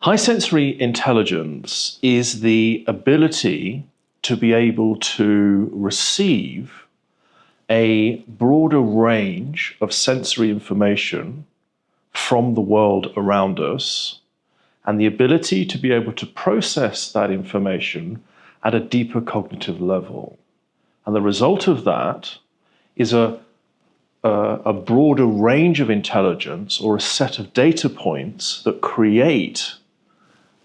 High sensory intelligence is the ability to be able to receive a broader range of sensory information from the world around us, and the ability to be able to process that information at a deeper cognitive level. And the result of that is a broader range of intelligence, or a set of data points that create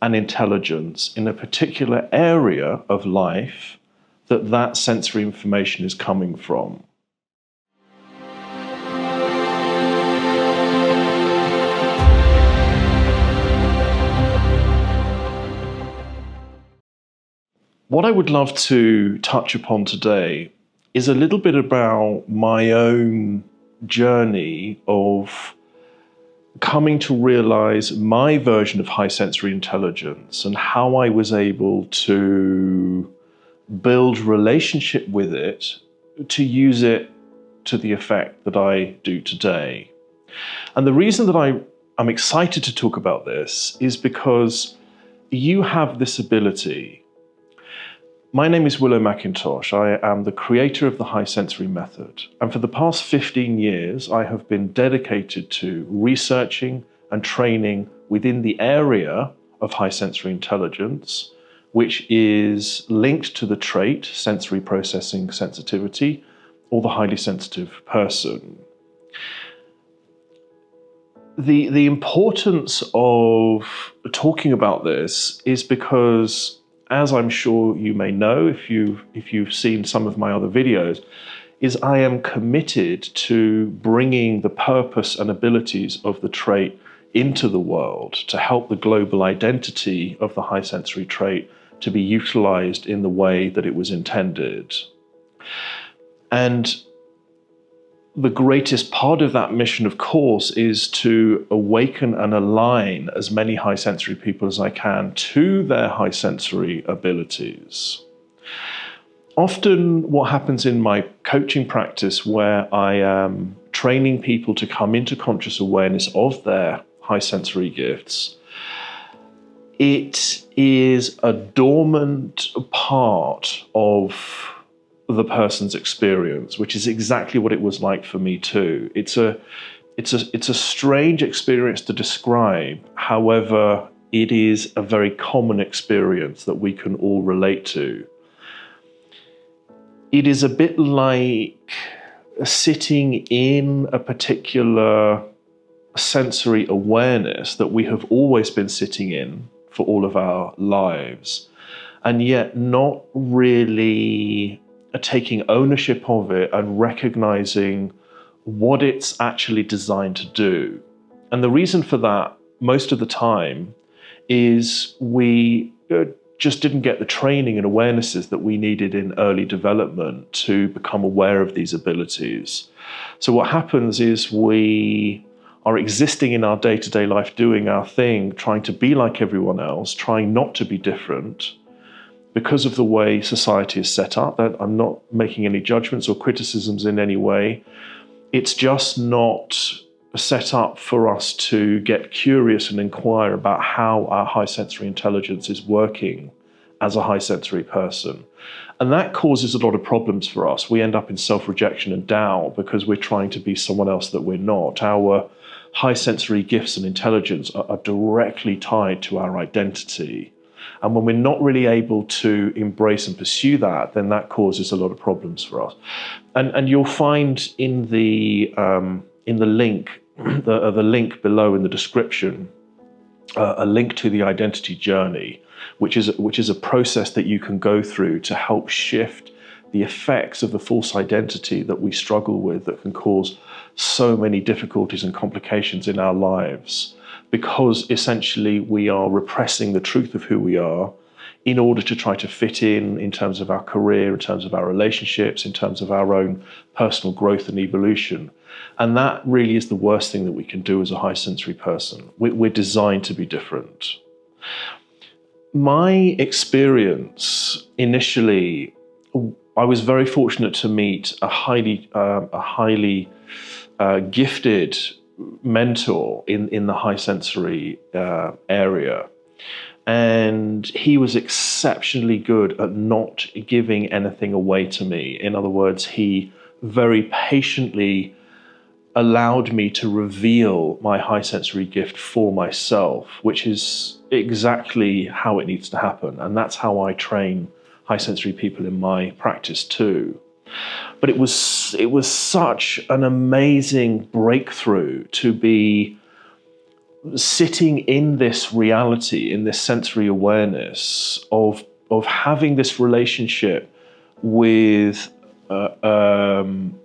an intelligence in a particular area of life that sensory information is coming from. What I would love to touch upon today is a little bit about my own journey of coming to realize my version of high sensory intelligence and how I was able to build relationship with it, to use it to the effect that I do today. And the reason that I'm excited to talk about this is because you have this ability. My name is Willow McIntosh. I am the creator of the High Sensory Method. And for the past 15 years, I have been dedicated to researching and training within the area of high sensory intelligence, which is linked to the trait sensory processing sensitivity, or the highly sensitive person. The importance of talking about this is because, as I'm sure you may know if you've seen some of my other videos, is I am committed to bringing the purpose and abilities of the trait into the world to help the global identity of the high sensory trait to be utilized in the way that it was intended. And the greatest part of that mission, of course, is to awaken and align as many high sensory people as I can to their high sensory abilities. Often what happens in my coaching practice, where I am training people to come into conscious awareness of their high sensory gifts, it is a dormant part of the person's experience, which is exactly what it was like for me too. It's a strange experience to describe. However, it is a very common experience that we can all relate to. It is a bit like sitting in a particular sensory awareness that we have always been sitting in for all of our lives, and yet not really taking ownership of it and recognizing what it's actually designed to do. And the reason for that, most of the time, is we just didn't get the training and awarenesses that we needed in early development to become aware of these abilities. So what happens is we are existing in our day-to-day life, doing our thing, trying to be like everyone else, trying not to be different, because of the way society is set up. That I'm not making any judgments or criticisms in any way. It's just not set up for us to get curious and inquire about how our high sensory intelligence is working as a high sensory person. And that causes a lot of problems for us. We end up in self-rejection and doubt because we're trying to be someone else that we're not. Our high sensory gifts and intelligence are directly tied to our identity. And when we're not really able to embrace and pursue that, then that causes a lot of problems for us. And you'll find in the link, the link below in the description, a link to the identity journey, which is a process that you can go through to help shift the effects of the false identity that we struggle with, that can cause so many difficulties and complications in our lives, because essentially we are repressing the truth of who we are in order to try to fit in terms of our career, in terms of our relationships, in terms of our own personal growth and evolution. And that really is the worst thing that we can do as a high sensory person. We're designed to be different. My experience initially, I was very fortunate to meet a highly gifted mentor in the high sensory area. And he was exceptionally good at not giving anything away to me. In other words, he very patiently allowed me to reveal my high sensory gift for myself, which is exactly how it needs to happen. And that's how I train high sensory people in my practice too. But it was such an amazing breakthrough to be sitting in this reality, in this sensory awareness of having this relationship with an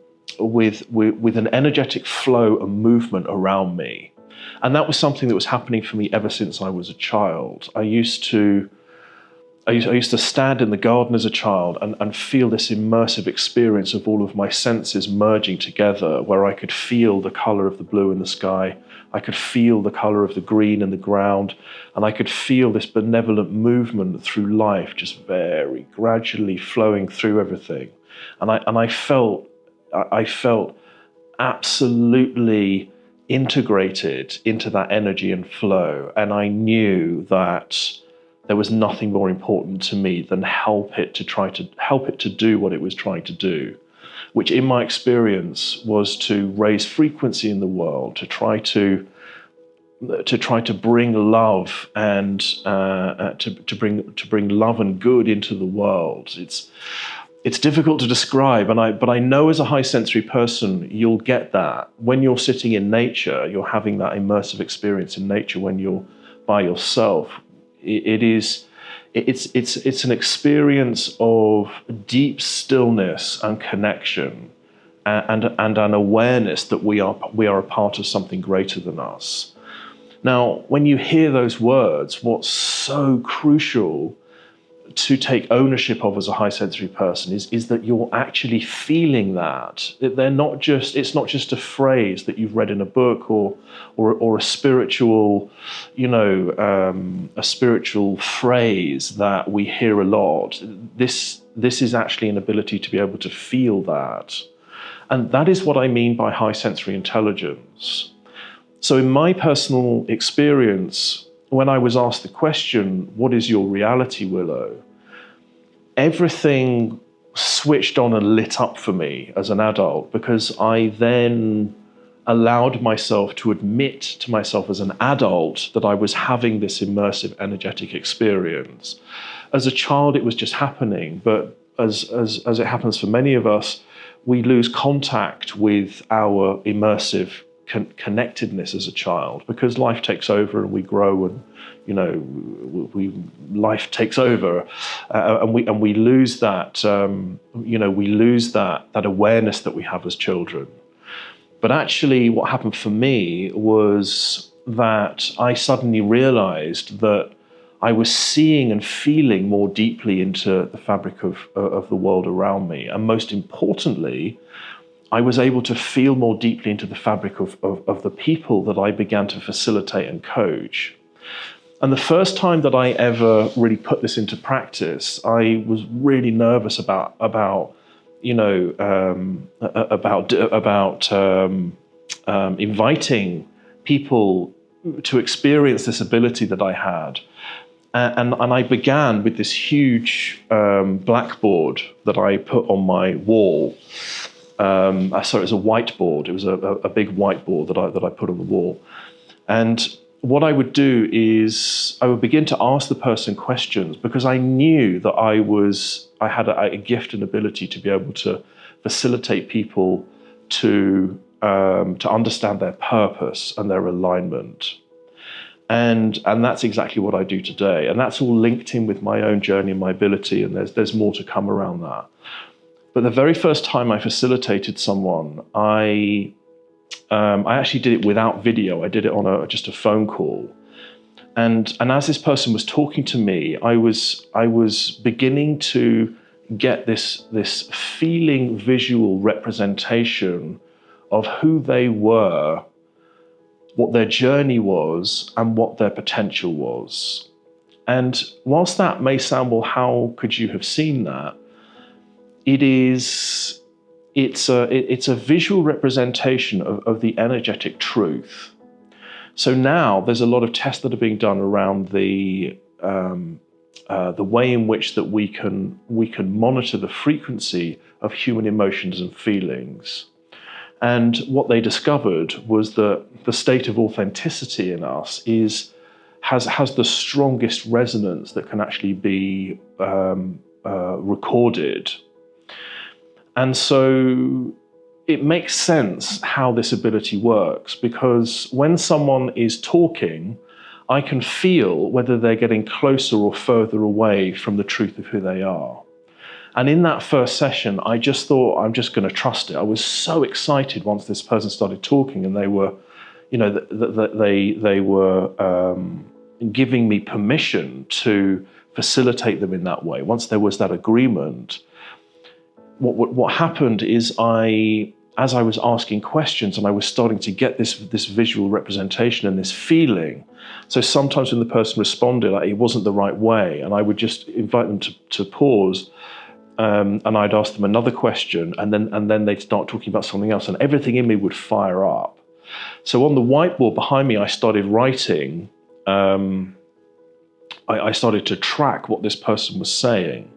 energetic flow and movement around me. And that was something that was happening for me ever since I was a child. I used to stand in the garden as a child and feel this immersive experience of all of my senses merging together, where I could feel the color of the blue in the sky, I could feel the color of the green in the ground, and I could feel this benevolent movement through life, just very gradually flowing through everything. And I felt absolutely integrated into that energy and flow, and I knew that there was nothing more important to me than help it to do what it was trying to do, which in my experience was to raise frequency in the world, to try to bring love and to bring love and good into the world. It's difficult to describe, but I know as a high sensory person, you'll get that when you're sitting in nature. You're having that immersive experience in nature when you're by yourself. It's an experience of deep stillness and connection, and an awareness that we are a part of something greater than us. Now, when you hear those words, what's so crucial to take ownership of as a high sensory person is that you're actually feeling that. It's not just a phrase that you've read in a book or a spiritual, a spiritual phrase that we hear a lot. This is actually an ability to be able to feel that. And that is what I mean by high sensory intelligence. So in my personal experience, when I was asked the question, what is your reality, Willow? Everything switched on and lit up for me as an adult, because I then allowed myself to admit to myself as an adult that I was having this immersive, energetic experience. As a child, it was just happening, but as it happens for many of us, we lose contact with our immersive connectedness as a child, because life takes over and we grow, and life takes over, and we lose that that awareness that we have as children. But actually, what happened for me was that I suddenly realized that I was seeing and feeling more deeply into the fabric of the world around me, and most importantly, I was able to feel more deeply into the fabric of the people that I began to facilitate and coach. And the first time that I ever really put this into practice, I was really nervous about inviting people to experience this ability that I had. And I began with this huge blackboard that I put on my wall. Sorry, it was a whiteboard. It was a big whiteboard that I put on the wall. And what I would do is I would begin to ask the person questions, because I knew that I had a gift and ability to be able to facilitate people to understand their purpose and their alignment. And that's exactly what I do today. And that's all linked in with my own journey and my ability, and there's more to come around that. But the very first time I facilitated someone, I actually did it without video. I did it on just a phone call. And as this person was talking to me, I was beginning to get this feeling visual representation of who they were, what their journey was, and what their potential was. And whilst that may sound, well, how could you have seen that? It's a visual representation of the energetic truth. So now there's a lot of tests that are being done around the way in which that we can monitor the frequency of human emotions and feelings. And what they discovered was that the state of authenticity in us has the strongest resonance that can actually be recorded. And so it makes sense how this ability works, because when someone is talking, I can feel whether they're getting closer or further away from the truth of who they are. And in that first session, I just thought, I'm just going to trust it. I was so excited once this person started talking, and they were, they were giving me permission to facilitate them in that way. Once there was that agreement, what happened is as I was asking questions and I was starting to get this visual representation and this feeling. So sometimes when the person responded, it wasn't the right way, and I would just invite them to pause, and I'd ask them another question, and then they'd start talking about something else, and everything in me would fire up. So on the whiteboard behind me, I started writing. I started to track what this person was saying.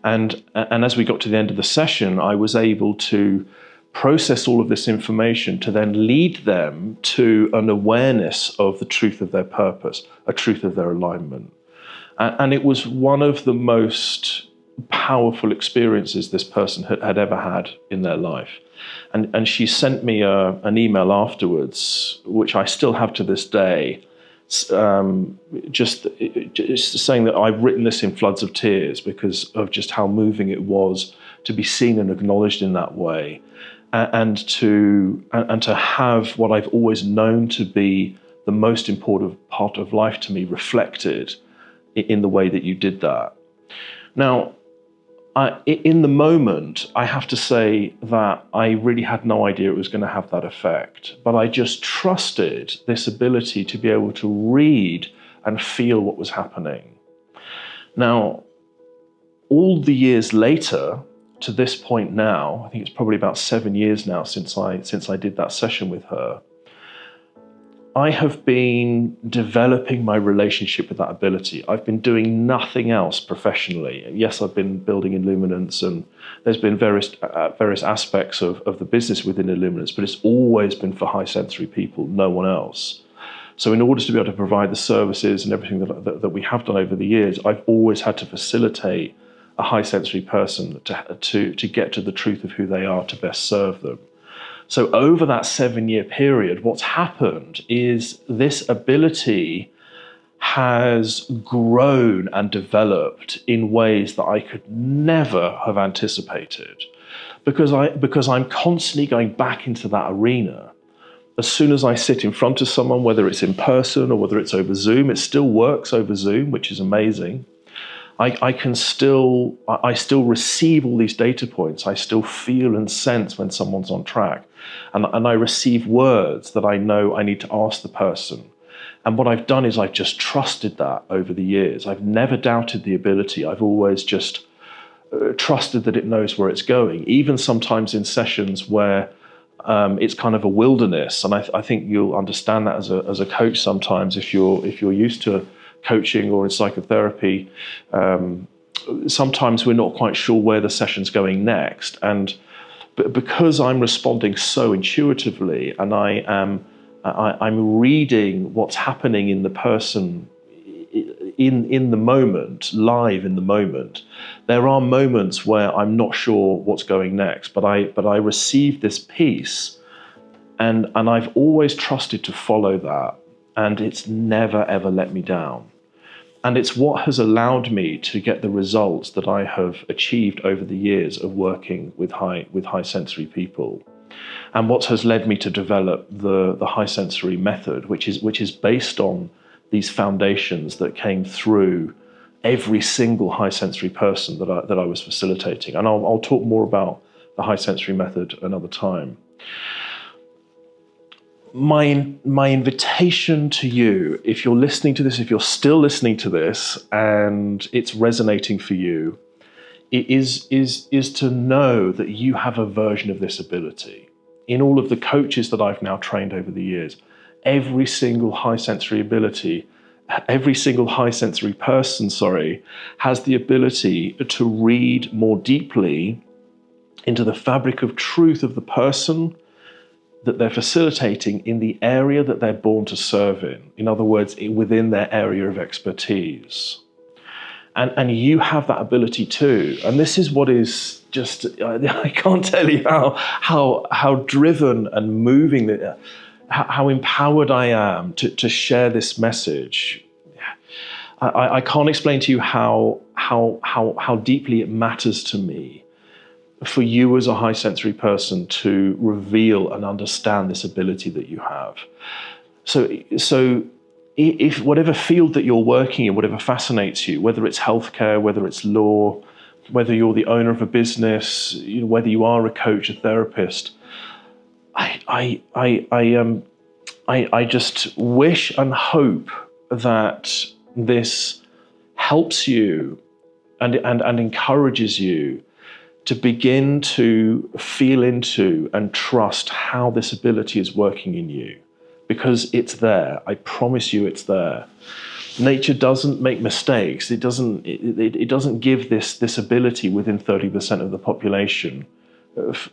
And as we got to the end of the session, I was able to process all of this information to then lead them to an awareness of the truth of their purpose, a truth of their alignment. And it was one of the most powerful experiences this person had ever had in their life. And she sent me an email afterwards, which I still have to this day, just saying that I've written this in floods of tears because of just how moving it was to be seen and acknowledged in that way, and to have what I've always known to be the most important part of life to me reflected in the way that you did that. Now, in the moment, I have to say that I really had no idea it was going to have that effect, but I just trusted this ability to be able to read and feel what was happening. Now, all the years later, to this point now, I think it's probably about 7 years now since I did that session with her, I have been developing my relationship with that ability. I've been doing nothing else professionally. Yes, I've been building Illuminance, and there's been various aspects of the business within Illuminance, but it's always been for high sensory people, no one else. So in order to be able to provide the services and everything that we have done over the years, I've always had to facilitate a high sensory person to get to the truth of who they are, to best serve them. So over that 7-year period, what's happened is this ability has grown and developed in ways that I could never have anticipated, because I'm constantly going back into that arena. As soon as I sit in front of someone, whether it's in person or whether it's over Zoom, it still works over Zoom, which is amazing. I still receive all these data points. I still feel and sense when someone's on track. And I receive words that I know I need to ask the person. And what I've done is I've just trusted that over the years. I've never doubted the ability. I've always just trusted that it knows where it's going, even sometimes in sessions where it's kind of a wilderness. And I think you'll understand that as a coach sometimes, if you're used to coaching or in psychotherapy, sometimes we're not quite sure where the session's going next. But because I'm responding so intuitively, and I'm reading what's happening in the person in the moment, live in the moment, there are moments where I'm not sure what's going next, but I receive this piece, and I've always trusted to follow that, and it's never ever let me down. And it's what has allowed me to get the results that I have achieved over the years of working with high sensory people, and what has led me to develop the high sensory method, which is based on these foundations that came through every single high sensory person that I was facilitating. And I'll talk more about the high sensory method another time. My invitation to you, if you're listening to this, if you're still listening to this and it's resonating for you, is to know that you have a version of this ability. In all of the coaches that I've now trained over the years, every single high sensory person, has the ability to read more deeply into the fabric of truth of the person that they're facilitating in the area that they're born to serve in. In other words, within their area of expertise. And you have that ability too. And this is what is just, I can't tell you how driven and moving, how empowered I am to share this message. I can't explain to you how deeply it matters to me for you as a high sensory person to reveal and understand this ability that you have. So if whatever field that you're working in, whatever fascinates you, whether it's healthcare, whether it's law, whether you're the owner of a business, whether you are a coach, a therapist, I just wish and hope that this helps you and encourages you to begin to feel into and trust how this ability is working in you. Because it's there. I promise you it's there. Nature doesn't make mistakes. It doesn't give this ability within 30% of the population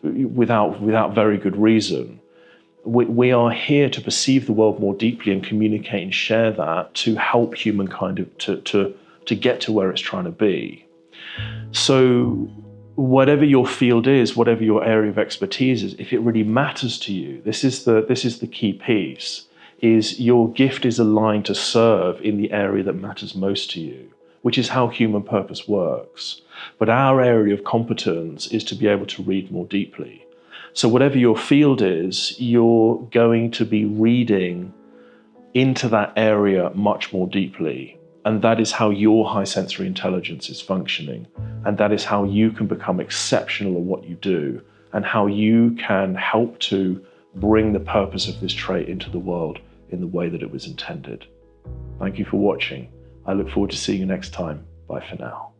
without very good reason. We are here to perceive the world more deeply and communicate and share that to help humankind to get to where it's trying to be. So whatever your field is, whatever your area of expertise is, if it really matters to you, this is the key piece, is your gift is aligned to serve in the area that matters most to you, which is how human purpose works. But our area of competence is to be able to read more deeply. So whatever your field is, you're going to be reading into that area much more deeply. And that is how your high sensory intelligence is functioning. And that is how you can become exceptional at what you do and how you can help to bring the purpose of this trait into the world in the way that it was intended. Thank you for watching. I look forward to seeing you next time. Bye for now.